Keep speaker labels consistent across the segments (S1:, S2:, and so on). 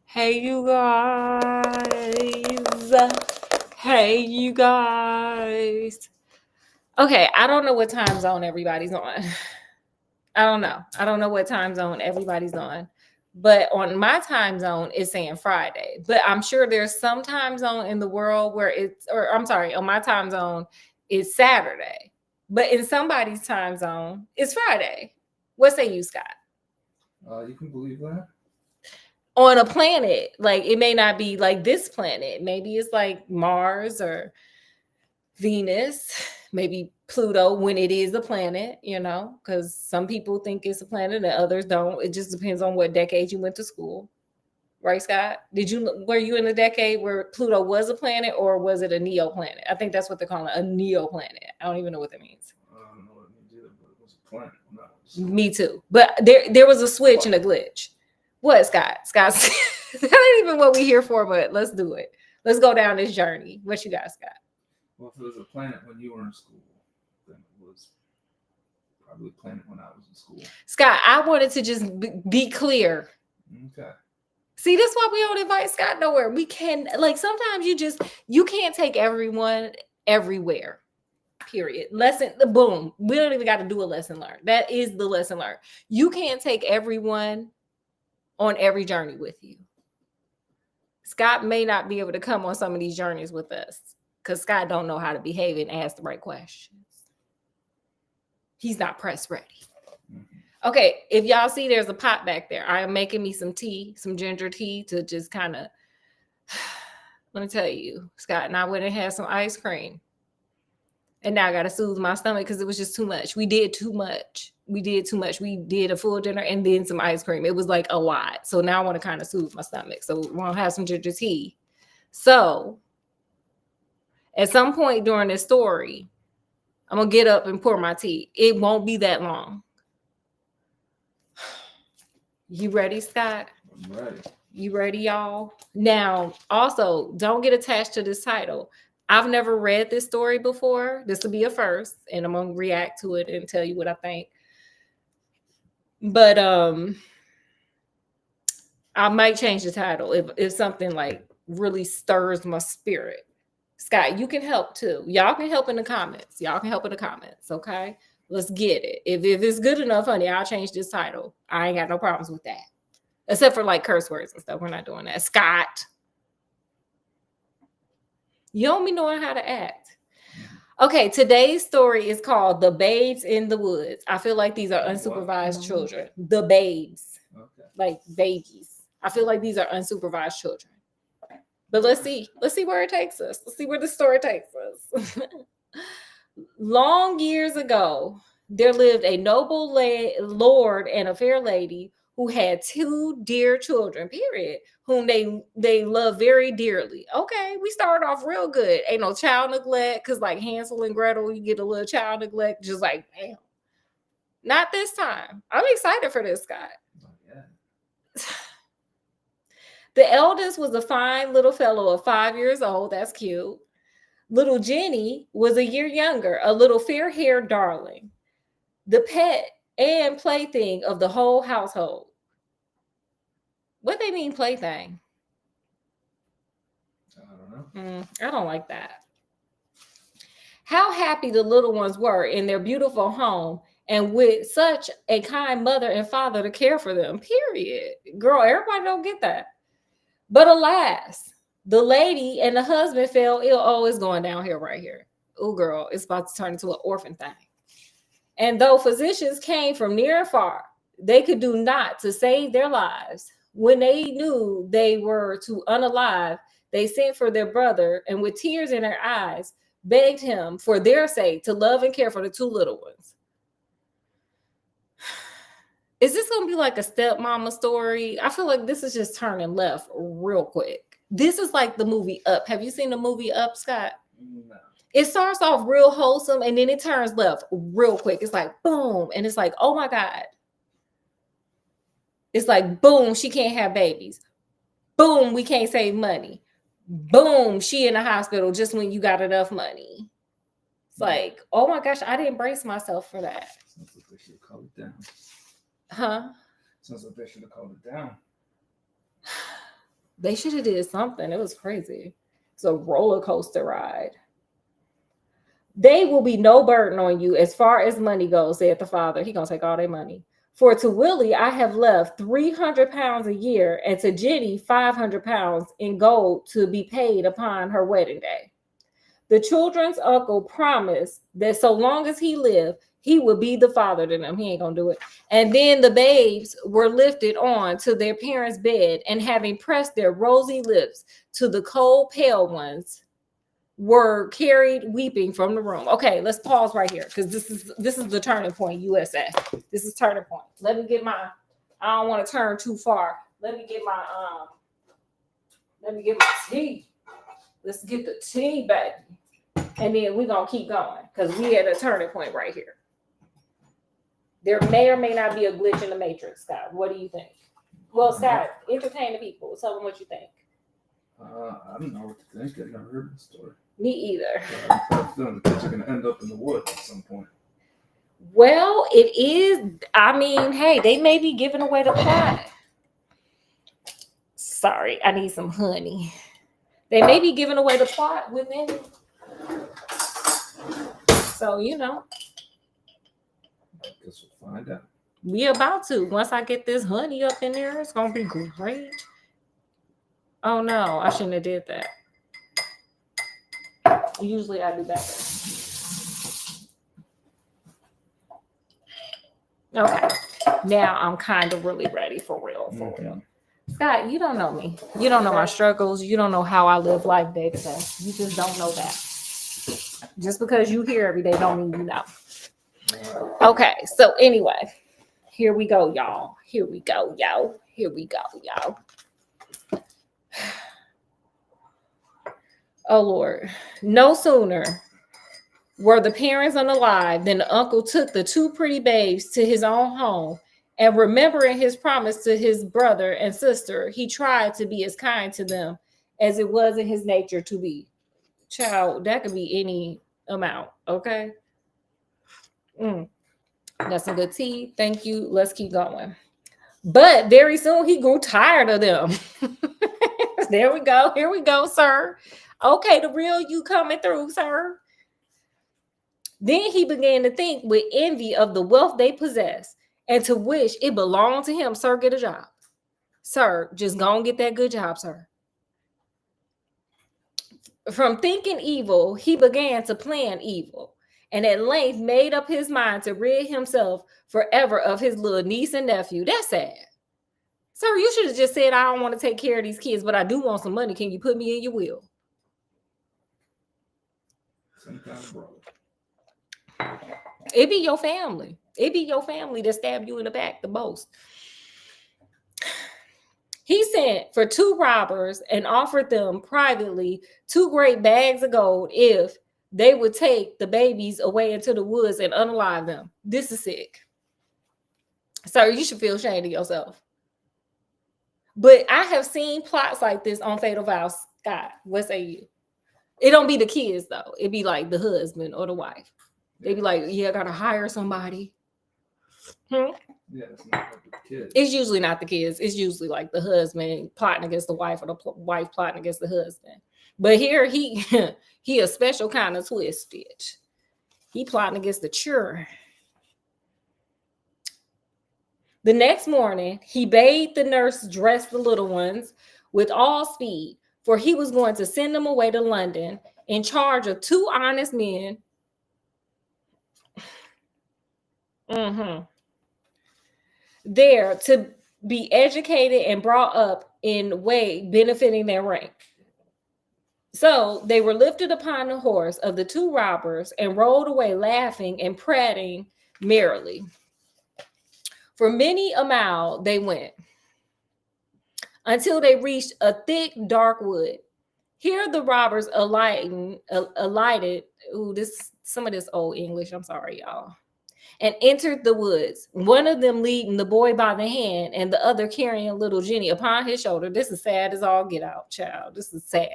S1: Hey you guys. Hey you guys. Okay, I don't know what time zone everybody's on. I don't know. I don't know what time zone everybody's on. But on my time zone, it's saying Friday. But I'm sure there's some time zone in the world where or I'm sorry, on my time zone, it's Saturday. But in somebody's time zone, it's Friday. What say you, Scott?
S2: You can believe that.
S1: On a planet, like it may not be like this planet. Maybe it's like Mars or Venus, maybe Pluto when it is a planet, because some people think it's a planet and others don't. It just depends on what decade you went to school. Right, Scott? Were you in a decade where Pluto was a planet or was it a neoplanet? I think that's what they're calling it, a neoplanet. I don't even know what that means.
S2: I don't know what it means either, but it was a planet.
S1: Me too. But there was a switch and a glitch. What, Scott? Scott, that ain't even what we here for, but let's do it. Let's go down this journey. What you got, Scott?
S2: Well, if it was a planet when you were in school, then it was probably a planet when I was in school.
S1: Scott, I wanted to just be clear.
S2: Okay.
S1: See, that's why we don't invite Scott nowhere. We can, like, sometimes you can't take everyone everywhere. Period. Lesson, boom. We don't even got to do a lesson learned. That is the lesson learned. You can't take everyone on every journey with you. Scott may not be able to come on some of these journeys with us because Scott don't know how to behave and ask the right questions. He's not press ready. Mm-hmm. Okay, if y'all see there's a pot back there, I am making me some tea, some ginger tea to just kind of, let me tell you, Scott and I went and had some ice cream. And now I got to soothe my stomach because it was just too much. We did too much. We did a full dinner and then some ice cream. It was like a lot. So now I want to kind of soothe my stomach. So we're going to have some ginger tea. So at some point during this story, I'm going to get up and pour my tea. It won't be that long. You ready, Scott?
S2: I'm ready.
S1: You ready, y'all? Now, also, don't get attached to this title. I've never read this story before. This will be a first, and I'm gonna react to it and tell you what I think. But I might change the title if something like really stirs my spirit. Scott, you can help too. Y'all can help in the comments. Okay? Let's get it. If it's good enough, honey, I'll change this title. I ain't got no problems with that. Except for like curse words and stuff. We're not doing that. Scott. You don't be knowing how to act. Okay, today's story is called The Babes in the Woods. I feel like these are unsupervised children. The babes. Okay. Like babies. I feel like these are unsupervised children. But let's see. Let's see where it takes us. Let's see where the story takes us. Long years ago, there lived a noble lord and a fair lady who had two dear children, period, whom they love very dearly. Okay, we started off real good. Ain't no child neglect, because like Hansel and Gretel, you get a little child neglect, just like, damn. Not this time. I'm excited for this, Scott. Oh, yeah. The eldest was a fine little fellow of 5 years old. That's cute. Little Jenny was a year younger, a little fair-haired darling, the pet and plaything of the whole household. What they mean plaything?
S2: I don't know.
S1: I don't like that. How happy the little ones were in their beautiful home and with such a kind mother and father to care for them, period. Girl, everybody don't get that. But alas, the lady and the husband fell ill. Oh, it's going downhill right here. Oh, girl, it's about to turn into an orphan thing. And though physicians came from near and far, they could do naught to save their lives. When they knew they were to unalive, they sent for their brother and with tears in their eyes, begged him for their sake to love and care for the two little ones. Is this going to be like a stepmama story? I feel like this is just turning left real quick. This is like the movie Up. Have you seen the movie Up, Scott?
S2: No.
S1: It starts off real wholesome and then it turns left real quick. It's like, boom. And it's like, oh my God. It's like, boom, she can't have babies. Boom, we can't save money. Boom, she in the hospital just when you got enough money. It's like, oh my gosh, I didn't brace myself for that.
S2: Sounds like they should have called it down.
S1: Huh?
S2: Sounds like they should have called it down.
S1: They should have did something. It was crazy. It's a roller coaster ride. They will be no burden on you as far as money goes, said the father. He gonna take all their money. For to Willie, I have left 300 pounds a year, and to Jenny, 500 pounds in gold to be paid upon her wedding day. The children's uncle promised that so long as he lived, he would be the father to them. He ain't gonna do it. And then the babes were lifted on to their parents' bed, and having pressed their rosy lips to the cold, pale ones, were carried weeping from the room. Okay, let's pause right here because this is the turning point, USA. This is turning point. Let me get my. I don't want to turn too far. Let me get my tea. Let's get the tea, baby, and then we're gonna keep going because we at a turning point right here. There may or may not be a glitch in the matrix, Scott. What do you think? Well, Scott, entertain the people. Tell them what you think.
S2: I don't know what to think. I never heard the story.
S1: Me either.
S2: I have a feeling the kids are going to end up in the woods at some point.
S1: Well, it is. I mean, hey, they may be giving away the plot. Sorry, I need some honey. They may be giving away the plot within. So, you know.
S2: I guess we'll find out.
S1: We about to. Once I get this honey up in there, it's going to be great. Oh, no, I shouldn't have did that. Usually I do better. Okay. Now I'm kind of really ready for real. Scott, you don't know me. You don't know my struggles. You don't know how I live life day to day. You just don't know that. Just because you hear every day don't mean you know. Okay. So anyway, here we go, y'all. Here we go, y'all. Here we go, y'all. Oh, Lord. No sooner were the parents unalive than the uncle took the two pretty babes to his own home, and remembering his promise to his brother and sister, he tried to be as kind to them as it was in his nature to be. Child, that could be any amount, okay? That's some good tea. Thank you. Let's keep going. But very soon he grew tired of them. There we go. Here we go, sir. Okay, the real you coming through, sir. Then he began to think with envy of the wealth they possess and to wish it belonged to him. Sir, get a job. Sir, just go and get that good job, sir. From thinking evil, he began to plan evil, and at length made up his mind to rid himself forever of his little niece and nephew. That's sad. Sir, you should have just said, I don't want to take care of these kids, but I do want some money. Can you put me in your will?
S2: Some kind of brother.
S1: It be your family. It be your family that stabbed you in the back the most. He sent for two robbers and offered them privately 2 great bags of gold if they would take the babies away into the woods and unalive them. This is sick. Sir, you should feel ashamed of yourself. But I have seen plots like this on Fatal Vows. Scott, what say you? It don't be the kids, though. It be like the husband or the wife. They be like, yeah, I got to hire somebody.
S2: Yeah, it's not like the kids.
S1: It's usually not the kids. It's usually like the husband plotting against the wife or the wife plotting against the husband. But here he a special kind of twisted. He plotting against the children. The next morning, he bade the nurse dress the little ones with all speed, for he was going to send them away to London in charge of 2 honest men. There to be educated and brought up in a way benefiting their rank. So they were lifted upon the horse of the 2 robbers and rode away laughing and prating merrily. For many a mile they went until they reached a thick, dark wood. Here the robbers alighted. Some of this old English. I'm sorry, y'all. And entered the woods, one of them leading the boy by the hand and the other carrying little Jenny upon his shoulder. This is sad as all get out, child. This is sad.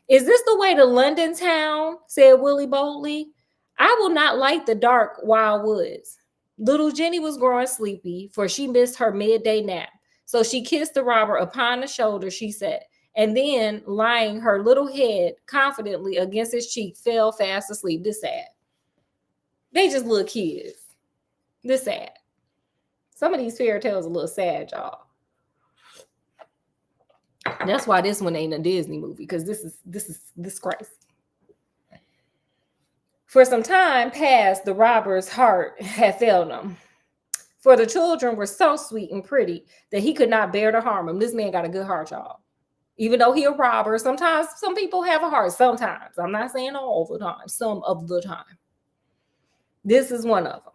S1: Is this the way to London town? Said Willie boldly. I will not light the dark, wild woods. Little Jenny was growing sleepy, for she missed her midday nap. So she kissed the robber upon the shoulder, she said, and then, lying her little head confidently against his cheek, fell fast asleep. This sad. They just little kids. This sad. Some of these fairy tales are a little sad, y'all. That's why this one ain't a Disney movie, because this is crazy. For some time past, the robber's heart had failed him. For the children were so sweet and pretty that he could not bear to harm them. This man got a good heart, y'all. Even though he a robber, sometimes some people have a heart. Sometimes. I'm not saying all the time. Some of the time. This is one of them.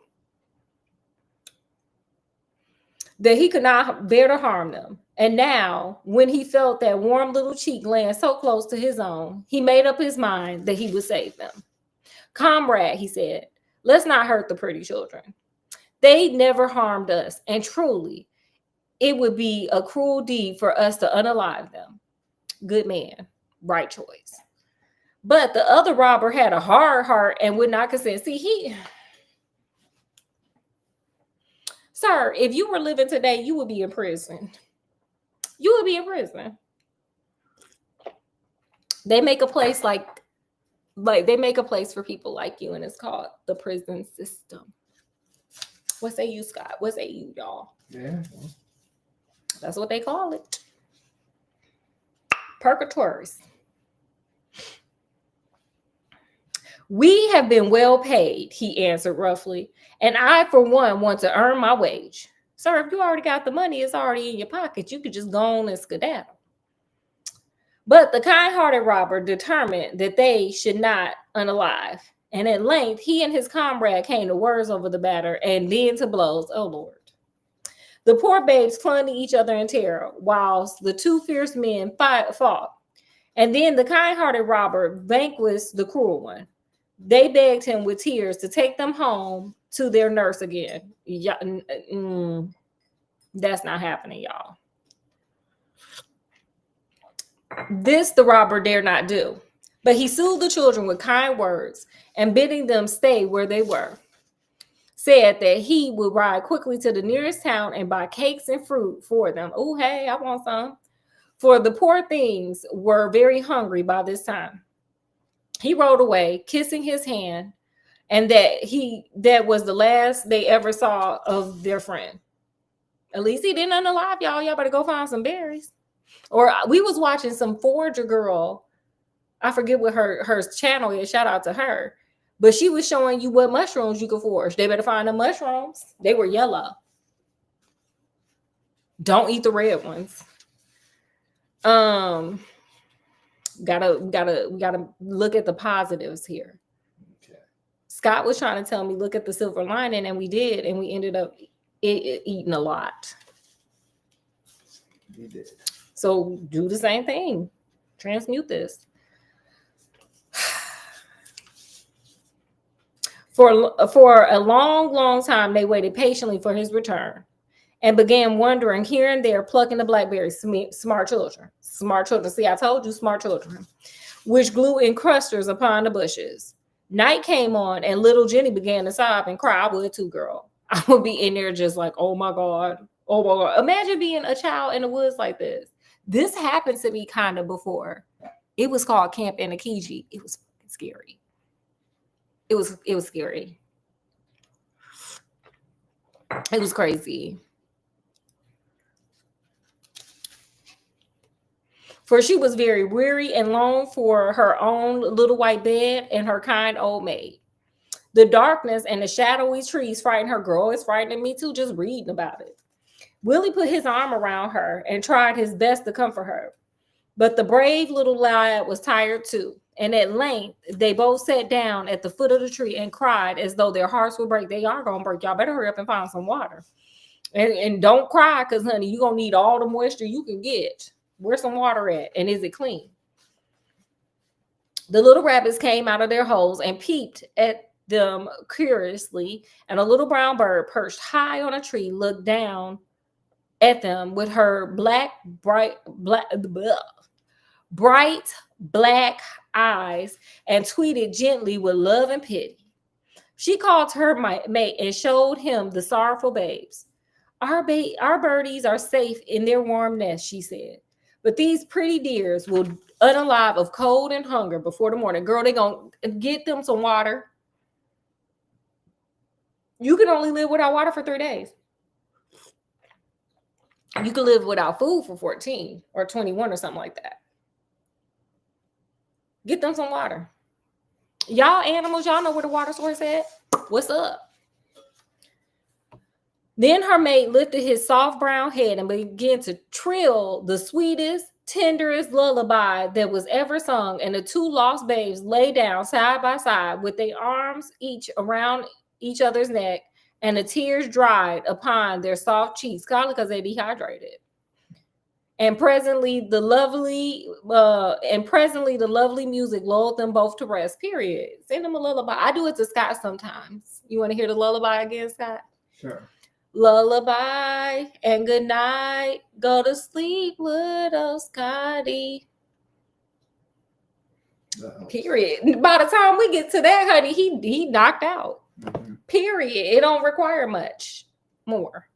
S1: That he could not bear to harm them. And now, when he felt that warm little cheek laying so close to his own, he made up his mind that he would save them. Comrade, he said, let's not hurt the pretty children. They never harmed us, and truly, it would be a cruel deed for us to unalive them. Good man, right choice. But the other robber had a hard heart and would not consent. See, sir, if you were living today, you would be in prison. You would be in prison. They make a place like they make a place for people like you, and it's called the prison system. What say you, Scott? What say you, y'all?
S2: Yeah.
S1: That's what they call it. Purgatories. We have been well paid, he answered roughly, and I, for one, want to earn my wage. Sir, if you already got the money, it's already in your pocket. You could just go on and skedaddle. But the kind-hearted robber determined that they should not unalive. And at length, he and his comrade came to words over the matter and then to blows. Oh, Lord. The poor babes clung to each other in terror, whilst the two fierce men fought. And then the kind-hearted robber vanquished the cruel one. They begged him with tears to take them home to their nurse again. That's not happening, y'all. This the robber dare not do. But he soothed the children with kind words, and bidding them stay where they were, said that he would ride quickly to the nearest town and buy cakes and fruit for them. Oh, hey, I want some. For the poor things were very hungry by this time. He rode away, kissing his hand, and that was the last they ever saw of their friend. At least he didn't unalive, y'all. Y'all better go find some berries. Or we was watching some forager girl. I forget what her channel is. Shout out to her. But she was showing you what mushrooms you could forage. They better find the mushrooms. They were yellow. Don't eat the red ones. Gotta look at the positives here. Okay. Scott was trying to tell me look at the silver lining, and we did, and we ended up eating a lot. We did. So do the same thing. Transmute this. For a long, long time, they waited patiently for his return and began wandering here and there, plucking the blackberries. Smart children. Smart children. See, I told you, smart children. Which grew in clusters upon the bushes. Night came on, and little Jenny began to sob and cry. I would too, girl. I would be in there just like, oh my God. Oh my God. Imagine being a child in the woods like this. This happened to me kind of before. It was called Camp Anakiji. It was scary. It was scary. It was crazy. For she was very weary and longed for her own little white bed and her kind old maid. The darkness and the shadowy trees frightened her. Girl, it's frightening me too, just reading about it. Willie put his arm around her and tried his best to comfort her. But the brave little lad was tired too. And at length, they both sat down at the foot of the tree and cried as though their hearts would break. They are going to break. Y'all better hurry up and find some water. And don't cry, because, honey, you're going to need all the moisture you can get. Where's some water at? And is it clean? The little rabbits came out of their holes and peeped at them curiously. And a little brown bird perched high on a tree looked down at them with her bright black eyes and tweeted gently with love and pity. She called her mate and showed him the sorrowful babes. Our birdies are safe in their warm nest, she said. But these pretty dears will unalive of cold and hunger before the morning. Girl, they gonna get them some water. You can only live without water for 3 days. You can live without food for 14 or 21 or something like that. Get them some water. Y'all animals, y'all know where the water source at? What's up? Then her mate lifted his soft brown head and began to trill the sweetest, tenderest lullaby that was ever sung, and the two lost babes lay down side by side with their arms each around each other's neck, and the tears dried upon their soft cheeks, probably because they dehydrated. And presently the lovely music lulled them both to rest. Period. Send them a lullaby. I do it to Scott sometimes. You want to hear the lullaby again, Scott?
S2: Sure.
S1: Lullaby and good night. Go to sleep, little Scotty. Period. By the time we get to that, honey, he knocked out. Mm-hmm. Period. It don't require much more.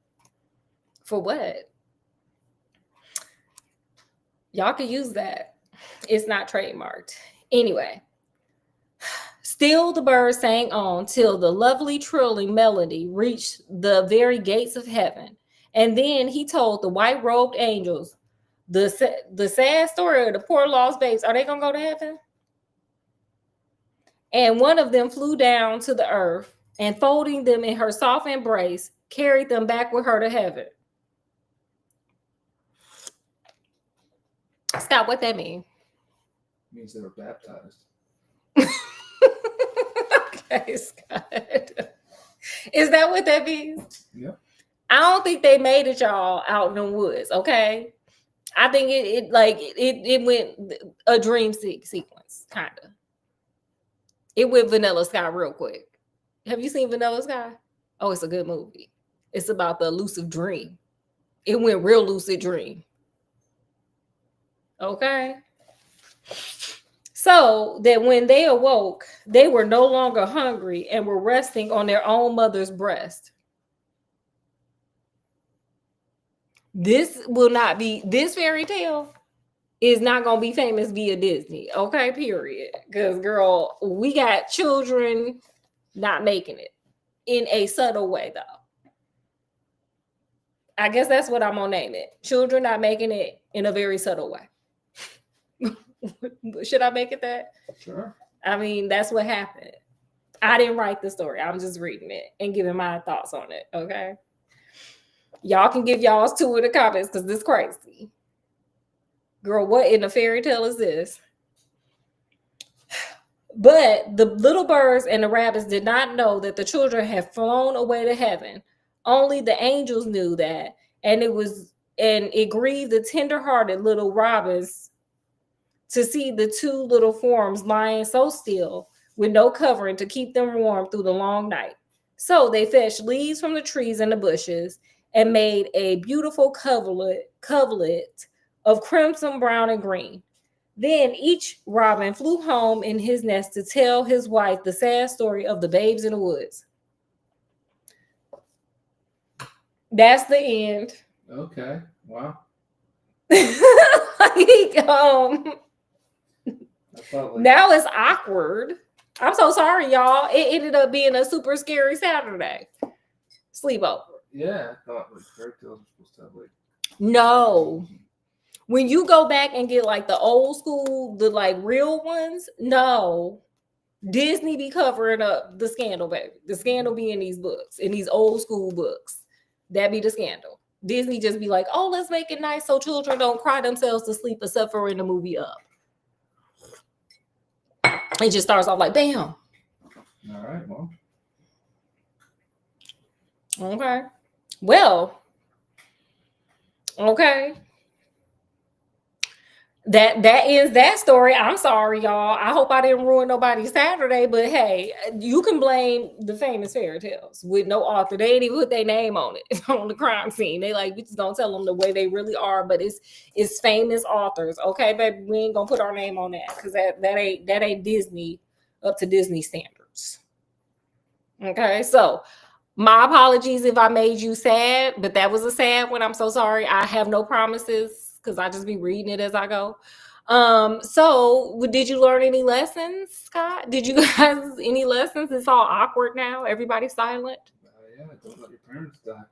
S1: For what? Y'all can use that. It's not trademarked. Anyway. Still the birds sang on till the lovely trilling melody reached the very gates of heaven. And then he told the white-robed angels the sad story of the poor lost babes. Are they going to go to heaven? And one of them flew down to the earth and, folding them in her soft embrace, carried them back with her to heaven. Scott, what that mean?
S2: It means they were baptized.
S1: Okay, Scott. Is that what that means?
S2: Yep.
S1: I don't think they made it, y'all, out in the woods, okay? I think it went a dream sequence, kind of. It went Vanilla Sky real quick. Have you seen Vanilla Sky? Oh, it's a good movie. It's about the elusive dream. It went real lucid dream. Okay? So that when they awoke, they were no longer hungry and were resting on their own mother's breast. This fairy tale is not going to be famous via Disney. Okay, period. Because, girl, we got children not making it in a subtle way, though. I guess that's what I'm going to name it. Children not making it in a very subtle way. Should I make it that?
S2: Sure.
S1: I mean, that's what happened. I didn't write the story. I'm just reading it and giving my thoughts on it. Okay. Y'all can give y'all's two in the comments because this is crazy. Girl, what in a fairy tale is this? But the little birds and the rabbits did not know that the children had flown away to heaven. Only the angels knew that. And it grieved the tender-hearted little robins to see the two little forms lying so still with no covering to keep them warm through the long night. So they fetched leaves from the trees and the bushes and made a beautiful coverlet of crimson, brown, and green. Then each robin flew home in his nest to tell his wife the sad story of the babes in the woods. That's the end.
S2: Okay. Wow.
S1: Now it's awkward. I'm so sorry, y'all. It ended up being a super scary Saturday sleepover.
S2: Yeah, I thought fairy tales were supposed to have
S1: No. When you go back and get like the old school, the like real ones, no. Disney be covering up the scandal, baby. The scandal be in these books, in these old school books. That be the scandal. Disney just be like, oh, let's make it nice so children don't cry themselves to sleep except for in the movie Up. It just starts off like, bam.
S2: All right, well.
S1: Okay. Well, okay. That ends that story. I'm sorry, y'all. I hope I didn't ruin nobody's Saturday, but hey, you can blame the famous fairy tales with no author. They ain't even put their name on it on the crime scene. They like, we just gonna tell them the way they really are, but it's famous authors. Okay, baby, we ain't gonna put our name on that because that ain't Disney up to Disney standards. Okay, so My apologies if I made you sad, but that was a sad one. I'm so sorry. I have no promises because I just be reading it as I go. So did you learn any lessons, Scott? Did you guys any lessons? It's all awkward now. Everybody's silent.
S2: Yeah, don't let your parents die.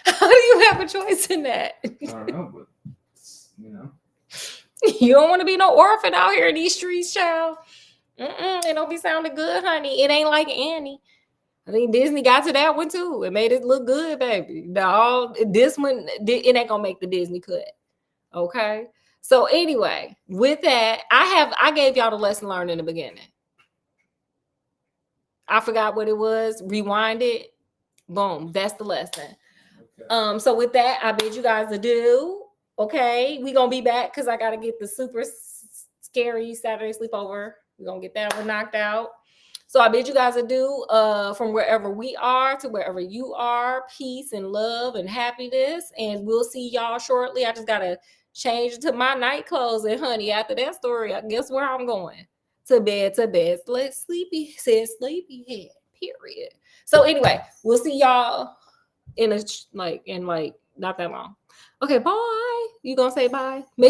S1: How do you have a choice in that?
S2: I don't know, but you know.
S1: You don't want to be no orphan out here in these streets, child. It don't be sounding good, honey. It ain't like Annie. I think Disney got to that one too. It made it look good, baby. No, this one, it ain't gonna make the Disney cut. Okay. So anyway, with that, I gave y'all the lesson learned in the beginning. I forgot what it was. Rewind it. Boom. That's the lesson. Okay. So with that, I bid you guys adieu. Okay. We're gonna be back because I gotta get the super scary Saturday sleepover. We're gonna get that one knocked out. So I bid you guys adieu from wherever we are to wherever you are. Peace and love and happiness. And we'll see y'all shortly. I just got to change to my night clothes. And honey, after that story, I guess where I'm going. To bed, to bed. Sleepy, says sleepyhead, period. So anyway, we'll see y'all in not that long. Okay, bye. You gonna say bye? Make